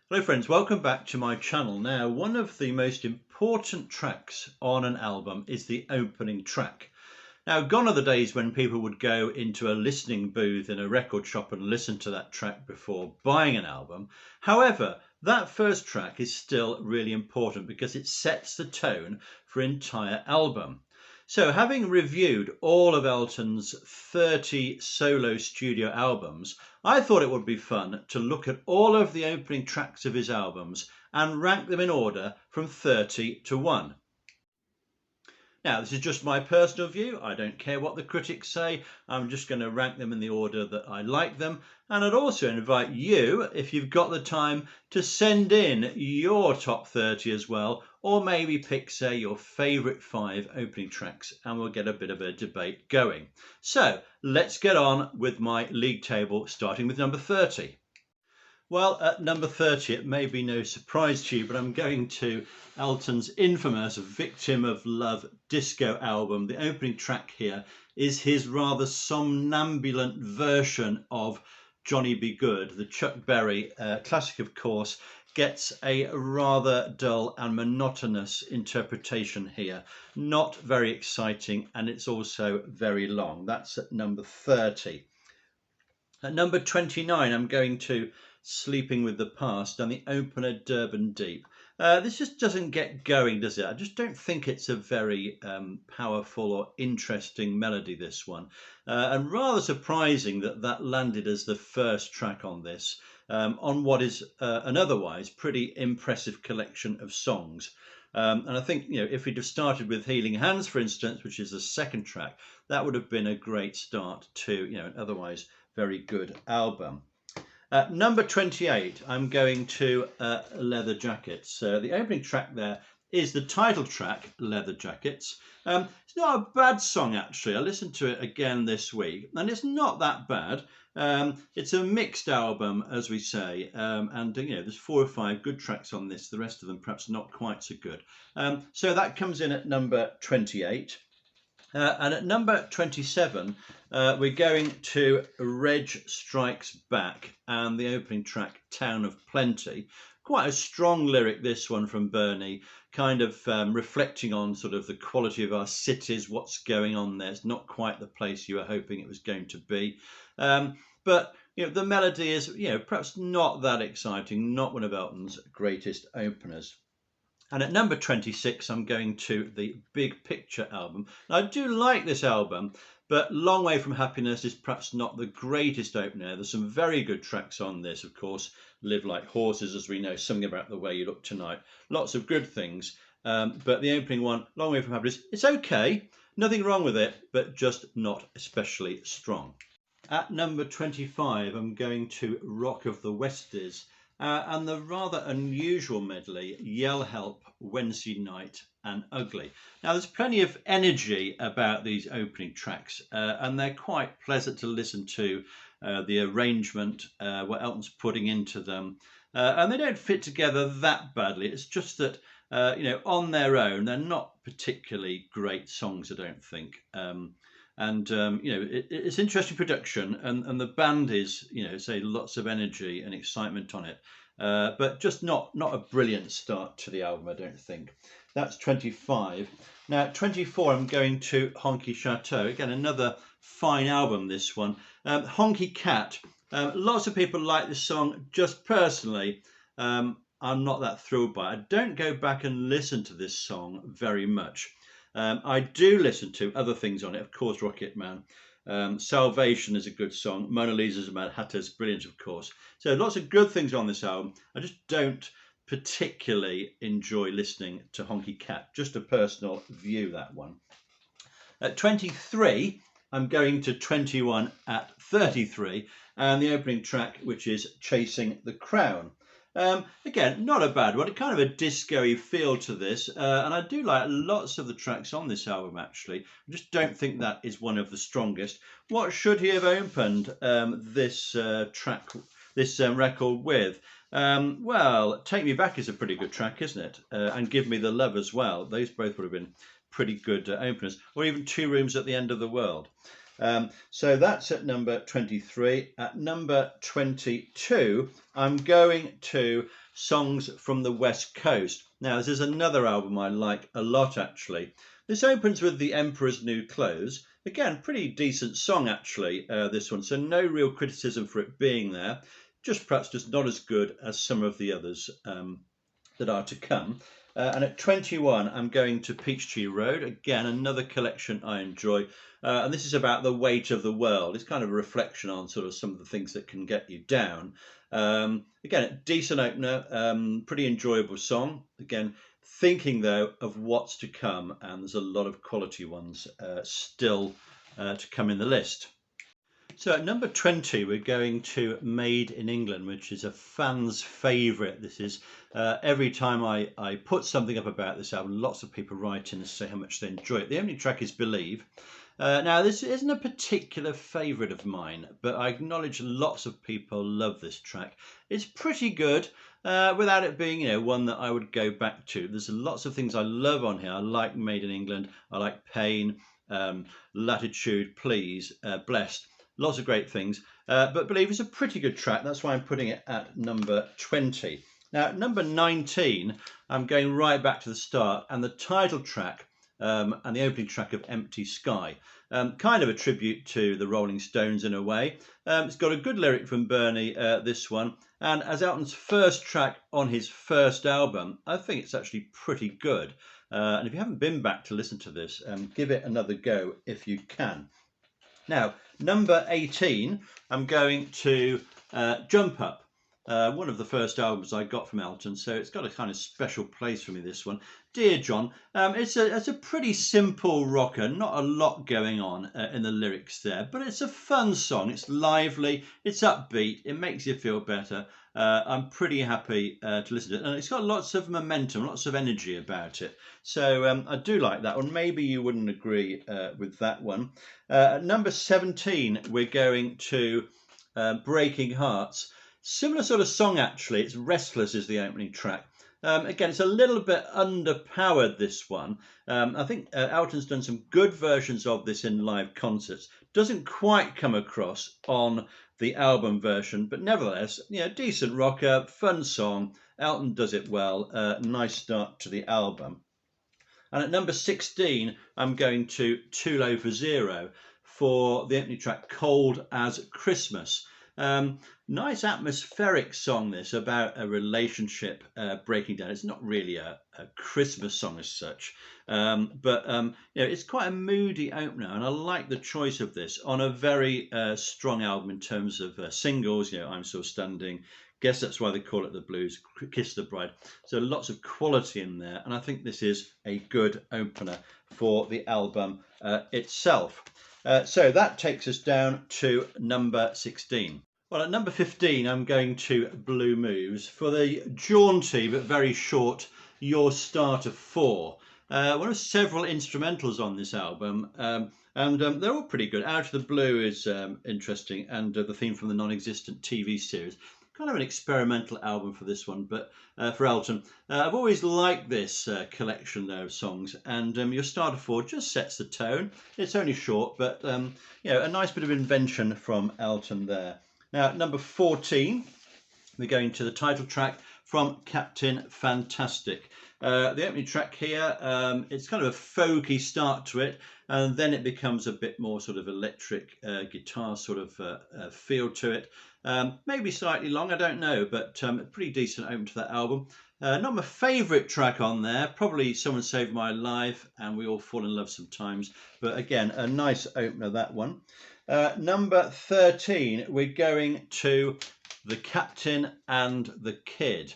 Hello friends, welcome back to my channel. Now, one of the most important tracks on an album is the opening track. Now, gone are the days when people would go into a listening booth in a record shop and listen to that track before buying an album. However, that first track is still really important because it sets the tone for an entire album. So, having reviewed all of Elton's 30 solo studio albums, I thought it would be fun to look at all of the opening tracks of his albums and rank them in order from 30 to 1. Now, this is just my personal view. I don't care what the critics say. I'm just going to rank them in the order that I like them. And I'd also invite you, if you've got the time, to send in your top 30 as well, or maybe pick, say, your favourite 5 opening tracks, and we'll get a bit of a debate going. So let's get on with my league table, starting with number 30. Well, at number 30, it may be no surprise to you, but I'm going to Elton's infamous Victim of Love disco album. The opening track here is his rather somnambulant version of Johnny Be Good. The Chuck Berry classic, of course, gets a rather dull and monotonous interpretation here. Not very exciting, and it's also very long. That's at number 30. At number 29, I'm going to Sleeping with the Past and the opener Durban Deep. This just doesn't get going, does it? I just don't think it's a very powerful or interesting melody, this one. And rather surprising that that landed as the first track on this, on what is an otherwise pretty impressive collection of songs. And I think, if we'd have started with Healing Hands, for instance, which is the second track, that would have been a great start to, an otherwise very good album. Number 28, I'm going to Leather Jackets. The opening track there is the title track, Leather Jackets. It's not a bad song, actually. I listened to it again this week, and it's not that bad. It's a mixed album, as we say, and there's 4 or 5 good tracks on this. The rest of them perhaps not quite so good. So that comes in at number 28. And at number 27, we're going to Reg Strikes Back and the opening track, Town of Plenty. Quite a strong lyric, this one, from Bernie, kind of reflecting on sort of the quality of our cities, what's going on there. It's not quite the place you were hoping it was going to be. But the melody is, perhaps not that exciting, not one of Elton's greatest openers. And at number 26, I'm going to the Big Picture album. Now, I do like this album, but Long Way From Happiness is perhaps not the greatest opener. There's some very good tracks on this, of course. Live Like Horses, as we know, Something About the Way You Look Tonight. Lots of good things. But the opening one, Long Way From Happiness, it's okay. Nothing wrong with it, but just not especially strong. At number 25, I'm going to Rock of the Westies. And the rather unusual medley, Yell Help, Wednesday Night and Ugly. Now, there's plenty of energy about these opening tracks, and they're quite pleasant to listen to, the arrangement, what Elton's putting into them. And they don't fit together that badly. It's just that, on their own, they're not particularly great songs, I don't think. It's interesting production, and the band is, say, lots of energy and excitement on it, but just not a brilliant start to the album, I don't think. That's 25. Now, 24, I'm going to Honky Chateau. Again, another fine album, this one. Honky Cat. Lots of people like this song. Just personally, I'm not that thrilled by it. I don't go back and listen to this song very much. I do listen to other things on it, of course, Rocket Man. Salvation is a good song. Mona Lisa's Mad Hatter is brilliant, of course. So lots of good things on this album. I just don't particularly enjoy listening to Honky Cat. Just a personal view, that one. At 23, I'm going to 21 at 33, and the opening track, which is Chasing the Crown. Again, not a bad one. Kind of a disco-y feel to this, and I do like lots of the tracks on this album, actually. I just don't think that is one of the strongest. What should he have opened this record with? Well, Take Me Back is a pretty good track, isn't it? And Give Me the Love as well. Those both would have been pretty good openers. Or even Two Rooms at the End of the World. So that's at number 23. At number 22, I'm going to Songs from the West Coast. Now, this is another album I like a lot, actually. This opens with The Emperor's New Clothes. Again, pretty decent song, actually, this one. So no real criticism for it being there. Just perhaps just not as good as some of the others that are to come. And at 21, I'm going to Peachtree Road. Again, another collection I enjoy. And this is about the weight of the world. It's kind of a reflection on sort of some of the things that can get you down. Again, a decent opener, pretty enjoyable song. Again, thinking though of what's to come, and there's a lot of quality ones still to come in the list. So at number 20, we're going to Made in England, which is a fan's favourite. This is every time I put something up about this album, lots of people write in and say how much they enjoy it. The only track is Believe. Now, this isn't a particular favourite of mine, but I acknowledge lots of people love this track. It's pretty good, without it being, one that I would go back to. There's lots of things I love on here. I like Made in England. I like Pain, Latitude, Please, Blessed. Lots of great things. But Believe is a pretty good track. That's why I'm putting it at number 20. Now, at number 19, I'm going right back to the start, and the title track and the opening track of Empty Sky. Kind of a tribute to the Rolling Stones in a way. It's got a good lyric from Bernie, this one. And as Elton's first track on his first album, I think it's actually pretty good. And if you haven't been back to listen to this, give it another go if you can. Now, number 18, I'm going to Jump Up. One of the first albums I got from Elton, so it's got a kind of special place for me, this one. Dear John, it's a pretty simple rocker, not a lot going on in the lyrics there, but it's a fun song. It's lively, it's upbeat, it makes you feel better. I'm pretty happy to listen to it, and it's got lots of momentum, lots of energy about it. So I do like that one. Maybe you wouldn't agree with that one. At number 17, we're going to Breaking Hearts. Similar sort of song, actually. It's Restless is the opening track. Again, it's a little bit underpowered, this one. I think Elton's done some good versions of this in live concerts. Doesn't quite come across on the album version, but nevertheless, decent rocker, fun song. Elton does it well. Nice start to the album. And at number 16, I'm going to Too Low for Zero for the opening track, Cold as Christmas. Nice atmospheric song, this, about a relationship breaking down. It's not really a Christmas song as such, but it's quite a moody opener, and I like the choice of this on a very strong album in terms of singles. I'm Still Standing. Guess that's why they call it the blues. Kiss the Bride. So lots of quality in there, and I think this is a good opener for the album itself. So that takes us down to number 16. Well, at number 15, I'm going to Blue Moves for the jaunty but very short Your Start of Four. One of several instrumentals on this album, and they're all pretty good. Out of the Blue is interesting, and the theme from the non-existent TV series. Kind of an experimental album for this one, but for Elton. I've always liked this collection though of songs, and Your Start of Four just sets the tone. It's only short, but a nice bit of invention from Elton there. Now, at number 14, we're going to the title track from Captain Fantastic. The opening track here, it's kind of a folky start to it, and then it becomes a bit more sort of electric guitar sort of feel to it. Maybe slightly long, I don't know, but a pretty decent open to that album. Not my favourite track on there, probably Someone Saved My Life and We All Fall in Love Sometimes, but again, a nice opener, that one. Number 13, we're going to The Captain and the Kid.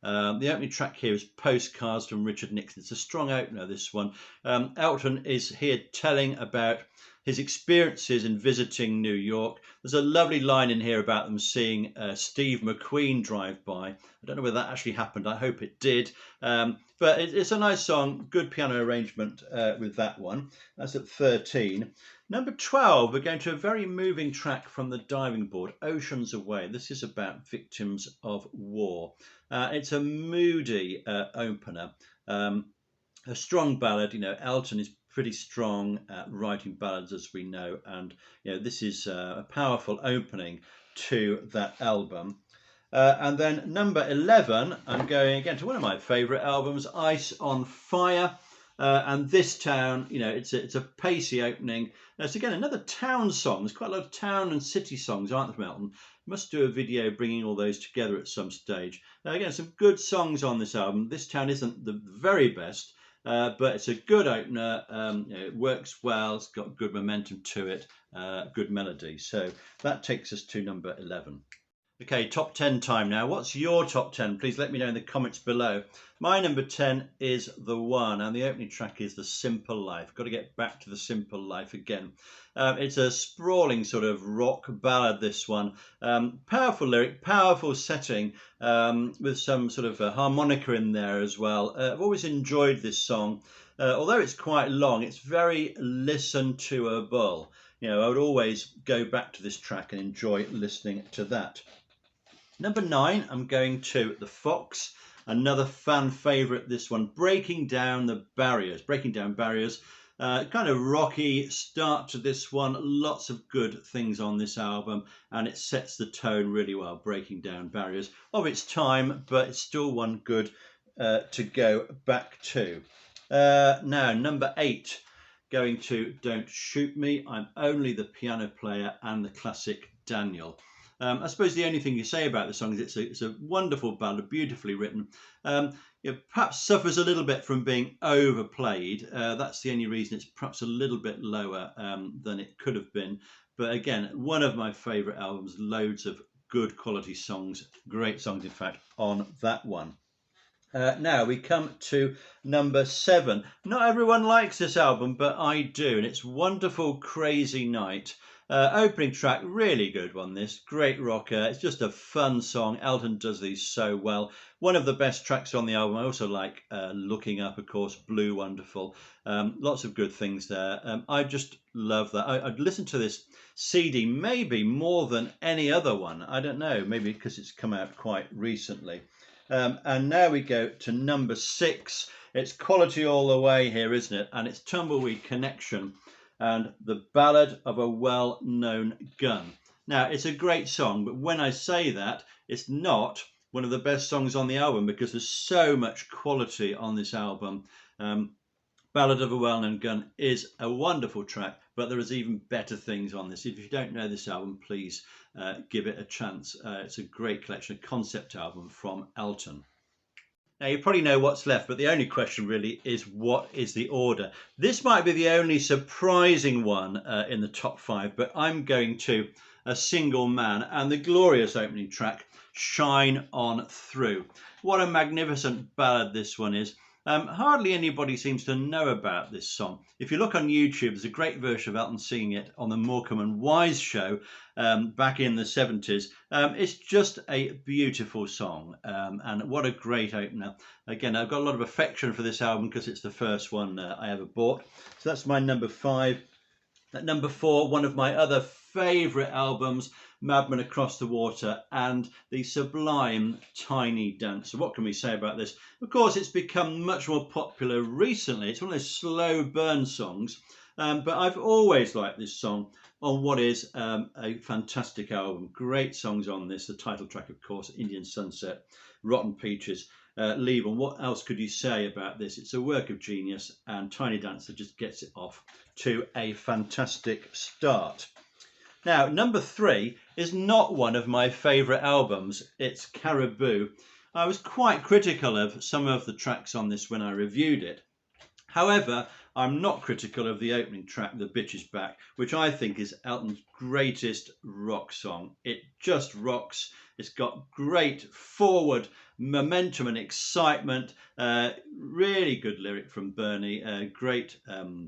The opening track here is Postcards from Richard Nixon. It's a strong opener, this one. Elton is here telling about his experiences in visiting New York. There's a lovely line in here about them seeing Steve McQueen drive by. I don't know whether that actually happened. I hope it did. But it's a nice song, good piano arrangement with that one. That's at 13. Number 12, we're going to a very moving track from the Diving Board, Oceans Away. This is about victims of war. It's a moody opener, a strong ballad. Elton is pretty strong at writing ballads, as we know, and this is a powerful opening to that album. And then number 11, I'm going again to one of my favourite albums, Ice on Fire. And this town, it's a pacey opening. It's again another town song. There's quite a lot of town and city songs, aren't there, from Elton? Must do a video bringing all those together at some stage. Again, some good songs on this album. This town isn't the very best, but it's a good opener. It works well. It's got good momentum to it, good melody. So that takes us to number 11. Okay, top 10 time now. What's your top 10? Please let me know in the comments below. My number 10 is The One, and the opening track is The Simple Life. Got to get back to The Simple Life again. It's a sprawling sort of rock ballad, this one. Powerful lyric, powerful setting, with some sort of a harmonica in there as well. I've always enjoyed this song. Although it's quite long, it's very listen-to-able. I would always go back to this track and enjoy listening to that. Number 9, I'm going to The Fox, another fan favourite, this one, Breaking Down Barriers. Kind of rocky start to this one, lots of good things on this album, and it sets the tone really well, Breaking Down Barriers, of its time, but it's still one good to go back to. Now, number 8, going to Don't Shoot Me, I'm Only the Piano Player, and the classic Daniel. I suppose the only thing you say about the song is it's a wonderful ballad, beautifully written. It perhaps suffers a little bit from being overplayed. That's the only reason it's perhaps a little bit lower than it could have been. But again, one of my favourite albums, loads of good quality songs, great songs in fact, on that one. Now we come to number 7. Not everyone likes this album, but I do, and it's Wonderful Crazy Night. Opening track, really good one, this. Great rocker. It's just a fun song. Elton does these so well. One of the best tracks on the album. I also like Looking Up, of course, Blue Wonderful. Lots of good things there. I just love that. I'd listen to this CD maybe more than any other one. I don't know, maybe because it's come out quite recently. And now we go to number 6. It's quality all the way here, isn't it? And it's Tumbleweed Connection and The Ballad of a Well-Known Gun. Now, it's a great song, but when I say that, it's not one of the best songs on the album because there's so much quality on this album. Ballad of a Well-Known Gun is a wonderful track, but there is even better things on this. If you don't know this album, please give it a chance. It's a great collection, a concept album from Elton. Now, you probably know what's left, but the only question really is what is the order? This might be the only surprising one in the top 5, but I'm going to A Single Man and the glorious opening track, Shine On Through. What a magnificent ballad this one is. Hardly anybody seems to know about this song. If you look on YouTube, there's a great version of Elton singing it on the Morecambe and Wise show back in the 70s. It's just a beautiful song, and what a great opener. Again, I've got a lot of affection for this album because it's the first one I ever bought. So that's my number 5. At number 4, one of my other favourite albums, Madman Across the Water and the sublime Tiny Dancer. What can we say about this? Of course, it's become much more popular recently. It's one of those slow burn songs, but I've always liked this song on what is a fantastic album. Great songs on this. The title track, of course, Indian Sunset, Rotten Peaches, Leave. And what else could you say about this? It's a work of genius, and Tiny Dancer just gets it off to a fantastic start. Now, number 3 is not one of my favourite albums. It's Caribou. I was quite critical of some of the tracks on this when I reviewed it. However, I'm not critical of the opening track, The Bitch Is Back, which I think is Elton's greatest rock song. It just rocks. It's got great forward momentum and excitement. Really good lyric from Bernie. Great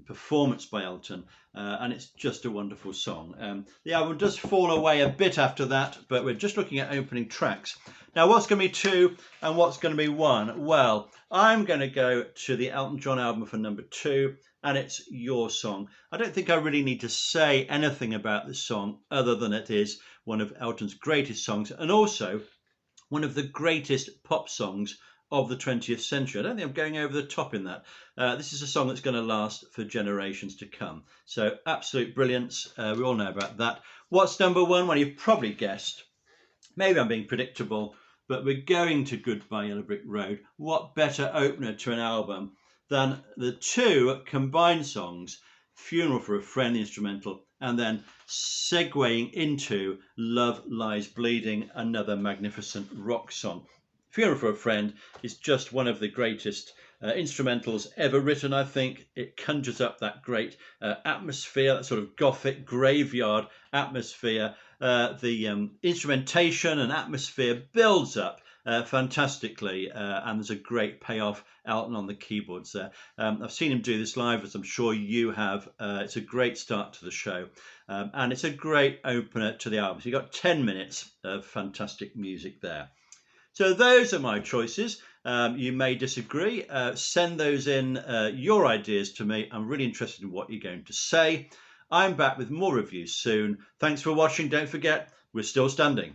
performance by Elton. And it's just a wonderful song. The album does fall away a bit after that, but we're just looking at opening tracks. Now, what's going to be 2 and what's going to be 1? Well, I'm going to go to the Elton John album for number 2, and it's Your Song. I don't think I really need to say anything about this song other than it is one of Elton's greatest songs and also one of the greatest pop songs of the 20th century. I don't think I'm going over the top in that. This is a song that's going to last for generations to come. So absolute brilliance. We all know about that. What's number one? Well, you've probably guessed. Maybe I'm being predictable, but we're going to Goodbye Yellow Brick Road. What better opener to an album than the two combined songs, Funeral for a Friend, the instrumental, and then segueing into Love Lies Bleeding, another magnificent rock song. Funeral for a Friend is just one of the greatest instrumentals ever written, I think. It conjures up that great atmosphere, that sort of gothic graveyard atmosphere. The instrumentation and atmosphere builds up fantastically, and there's a great payoff. Elton on the keyboards there. I've seen him do this live, as I'm sure you have. It's a great start to the show, and it's a great opener to the album. So you've got 10 minutes of fantastic music there. So those are my choices. You may disagree. Send those in, your ideas to me. I'm really interested in what you're going to say. I'm back with more reviews soon. Thanks for watching. Don't forget, we're still standing.